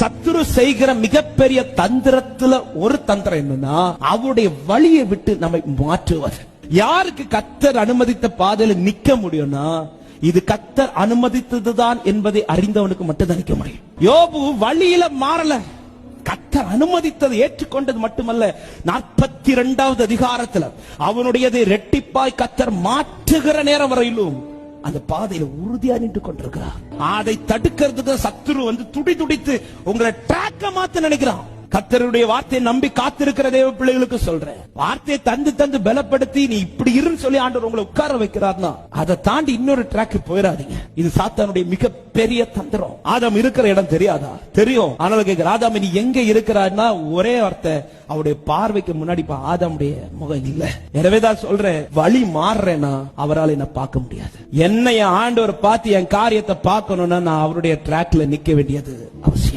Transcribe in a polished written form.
சத்துரு செய்கிற மிகப்பெரிய தந்திரத்துல ஒரு தந்திரம் என்னன்னா, அவருடைய வழியை விட்டு நம்மை மாற்றுவது. யாருக்கு கர்த்தர் அனுமதித்த பாதையில நிக்க முடியும்னா, இது கர்த்தர் அனுமதித்ததுதான் என்பதை அறிந்தவனுக்கு மட்டும்தான் நிக்க முடியும். யோபு வழியில மாறல, கர்த்தர் அனுமதித்ததை ஏற்றுக்கொண்டது மட்டுமல்ல, 42வது அதிகாரத்துல அவனுடையதை ரெட்டிப்பாய் கர்த்தர் மாற்றுகிற நேரம் வரையிலும் அந்த பாதையில உறுதியா நின்று கொண்டிருக்கிறார். அதை தடுக்கிறதுக்கு சத்துரு துடி துடித்து உங்களை ட்ராக்க மாத்த நினைக்கிறான். கர்த்தருடைய வார்த்தையை நம்பி காத்திருக்கிற தேவ பிள்ளைகளுக்கு சொல்றேன், வார்த்தையை தந்து பலப்படுத்தி நீ இப்படி இருன்னு சொல்லி ஆண்டவர் உங்களை உட்கார வைக்கிறார்னா அதை தாண்டி இன்னொரு ட்ராக்கு போயிடாதீங்க. இது சாத்தானுடைய மிகப்பெரிய தந்திரம். ஆதாம் இருக்கிற இடம் தெரியாதா? தெரியும். ஆனால் கேட்கிற ஆதாம் நீ எங்க இருக்கிறான்னா ஒரே வார்த்தை, அவருடைய பார்வைக்கு முன்னாடி ஆதாமுடைய முகம் இல்ல. எனவேதான் சொல்றேன், வழி மாறுறேன்னா அவரால் என்ன பார்க்க முடியாது. என்னைய ஆண்டவர் பார்த்து என் காரியத்தை பார்க்கணும்னா நான் அவருடைய ட்ராக்ல நிக்க வேண்டியது அவசியம்.